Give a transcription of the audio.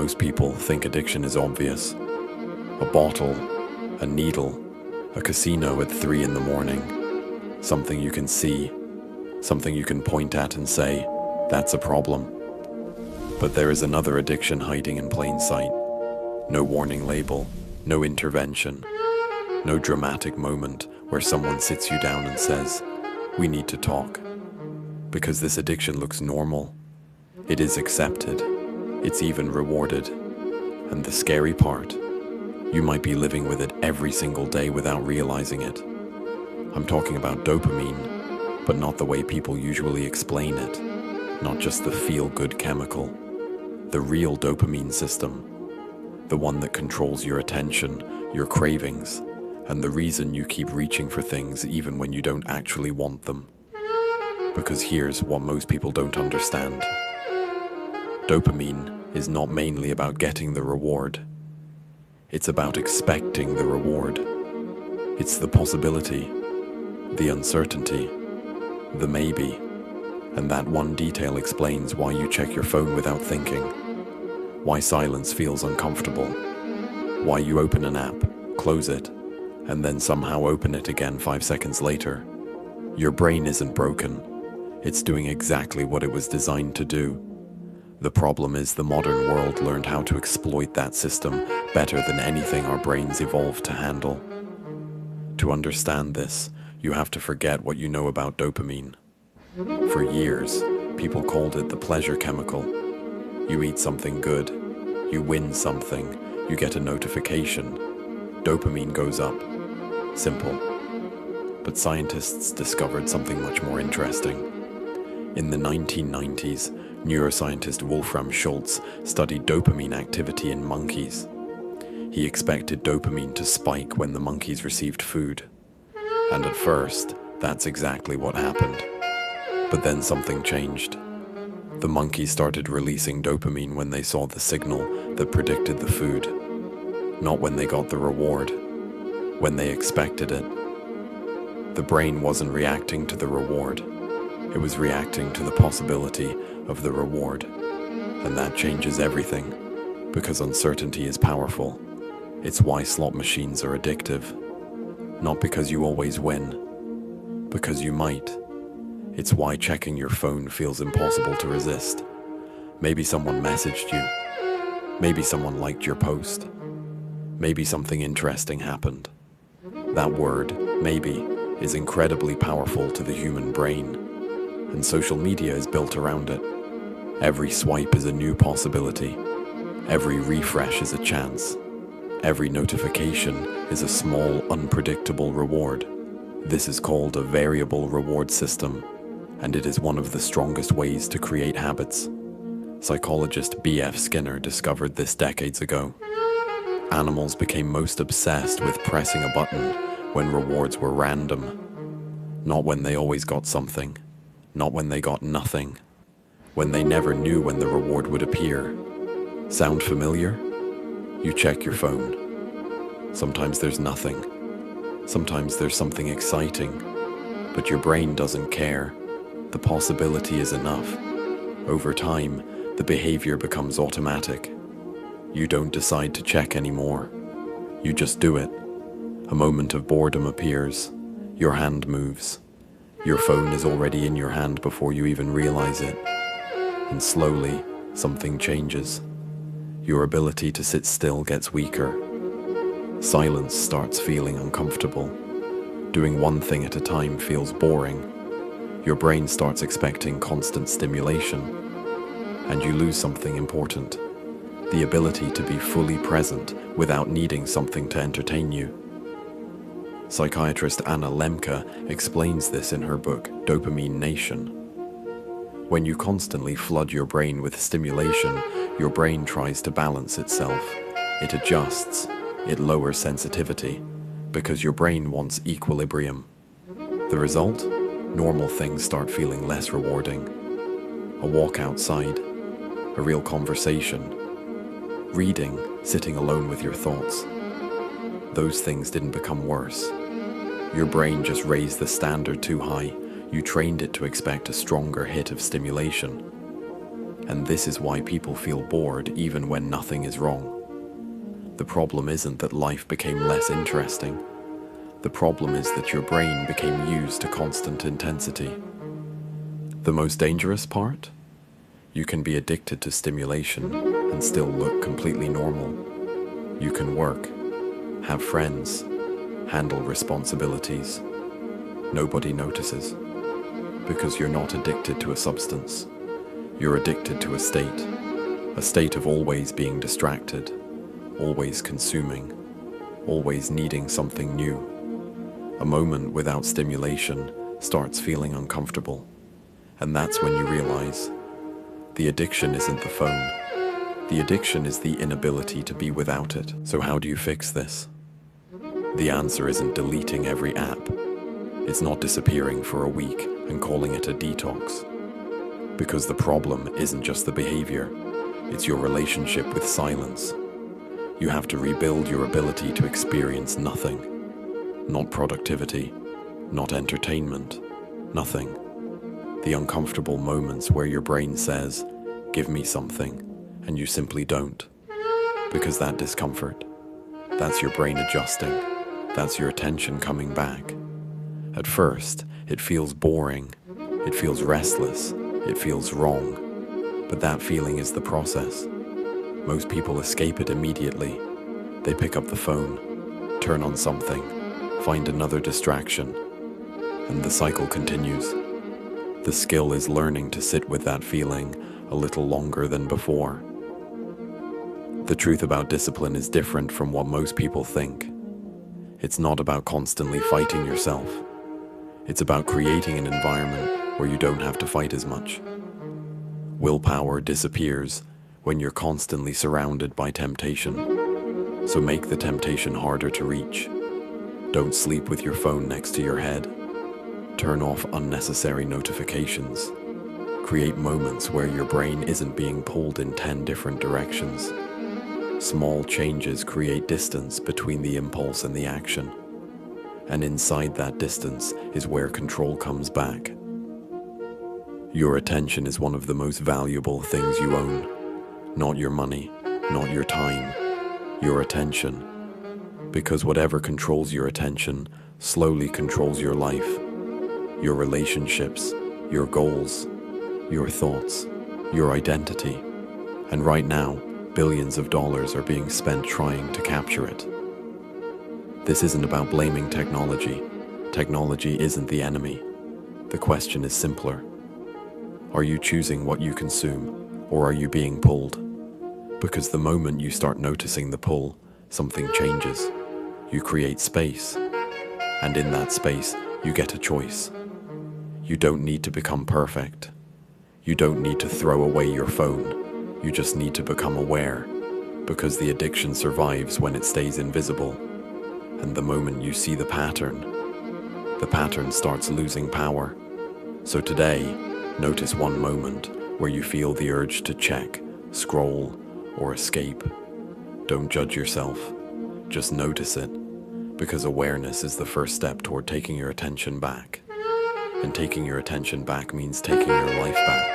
most people think addiction is obvious. A bottle, a needle, a casino at 3 in the morning. Something you can see, something you can point at and say, that's a problem. But there is another addiction hiding in plain sight. No warning label, no intervention, no dramatic moment where someone sits you down and says, we need to talk. Because this addiction looks normal. It is accepted. It's even rewarded. And the scary part, you might be living with it every single day without realizing it. I'm talking about dopamine, but not the way people usually explain it. Not just the feel-good chemical. The real dopamine system. The one that controls your attention, your cravings, and the reason you keep reaching for things even when you don't actually want them. Because here's what most people don't understand. Dopamine is not mainly about getting the reward. It's about expecting the reward. It's the possibility, the uncertainty, the maybe. And that one detail explains why you check your phone without thinking. Why silence feels uncomfortable. Why you open an app, close it, and then somehow open it again 5 seconds later. Your brain isn't broken. It's doing exactly what it was designed to do. The problem is the modern world learned how to exploit that system better than anything our brains evolved to handle. To understand this, you have to forget what you know about dopamine. For years, people called it the pleasure chemical. You eat something good, you win something, you get a notification. Dopamine goes up. Simple. But scientists discovered something much more interesting. In the 1990s, neuroscientist Wolfram Schultz studied dopamine activity in monkeys. He expected dopamine to spike when the monkeys received food. And at first, that's exactly what happened. But then something changed. The monkeys started releasing dopamine when they saw the signal that predicted the food. Not when they got the reward, when they expected it. The brain wasn't reacting to the reward. It was reacting to the possibility of the reward. And that changes everything, because uncertainty is powerful. It's why slot machines are addictive. Not because you always win, because you might. It's why checking your phone feels impossible to resist. Maybe someone messaged you. Maybe someone liked your post. Maybe something interesting happened. That word, maybe, is incredibly powerful to the human brain, and social media is built around it. Every swipe is a new possibility. Every refresh is a chance. Every notification is a small, unpredictable reward. This is called a variable reward system, and it is one of the strongest ways to create habits. Psychologist B.F. Skinner discovered this decades ago. Animals became most obsessed with pressing a button when rewards were random. Not when they always got something. Not when they got nothing. When they never knew when the reward would appear. Sound familiar? You check your phone. Sometimes there's nothing. Sometimes there's something exciting. But your brain doesn't care. The possibility is enough. Over time, the behavior becomes automatic. You don't decide to check anymore. You just do it. A moment of boredom appears. Your hand moves. Your phone is already in your hand before you even realize it. And slowly, something changes. Your ability to sit still gets weaker. Silence starts feeling uncomfortable. Doing one thing at a time feels boring. Your brain starts expecting constant stimulation. And you lose something important. The ability to be fully present without needing something to entertain you. Psychiatrist Lembke explains this in her book, Dopamine Nation. When you constantly flood your brain with stimulation, your brain tries to balance itself. It adjusts. It lowers sensitivity, because your brain wants equilibrium. The result? Normal things start feeling less rewarding. A walk outside, a real conversation, reading, sitting alone with your thoughts. Those things didn't become worse. Your brain just raised the standard too high. You trained it to expect a stronger hit of stimulation. And this is why people feel bored even when nothing is wrong. The problem isn't that life became less interesting. The problem is that your brain became used to constant intensity. The most dangerous part? You can be addicted to stimulation and still look completely normal. You can work, have friends, handle responsibilities. Nobody notices. Because you're not addicted to a substance. You're addicted to a state of always being distracted, always consuming, always needing something new. A moment without stimulation starts feeling uncomfortable. And that's when you realize the addiction isn't the phone. The addiction is the inability to be without it. So how do you fix this? The answer isn't deleting every app. It's not disappearing for a week and calling it a detox. Because the problem isn't just the behavior, it's your relationship with silence. You have to rebuild your ability to experience nothing. Not productivity, not entertainment, nothing. The uncomfortable moments where your brain says, "Give me something," and you simply don't. Because that discomfort, that's your brain adjusting, that's your attention coming back. At first, it feels boring, it feels restless, it feels wrong, but that feeling is the process. Most people escape it immediately. They pick up the phone, turn on something, find another distraction, and the cycle continues. The skill is learning to sit with that feeling a little longer than before. The truth about discipline is different from what most people think. It's not about constantly fighting yourself. It's about creating an environment where you don't have to fight as much. Willpower disappears when you're constantly surrounded by temptation. So make the temptation harder to reach. Don't sleep with your phone next to your head. Turn off unnecessary notifications. Create moments where your brain isn't being pulled in 10 different directions. Small changes create distance between the impulse and the action. And inside that distance is where control comes back. Your attention is one of the most valuable things you own. Not your money, not your time, your attention. Because whatever controls your attention slowly controls your life, your relationships, your goals, your thoughts, your identity. And right now, billions of dollars are being spent trying to capture it. This isn't about blaming technology. Technology isn't the enemy. The question is simpler. Are you choosing what you consume, or are you being pulled? Because the moment you start noticing the pull, something changes. You create space. And in that space, you get a choice. You don't need to become perfect. You don't need to throw away your phone. You just need to become aware. Because the addiction survives when it stays invisible. And the moment you see the pattern starts losing power. So today, notice one moment where you feel the urge to check, scroll, or escape. Don't judge yourself. Just notice it. Because awareness is the first step toward taking your attention back. And taking your attention back means taking your life back.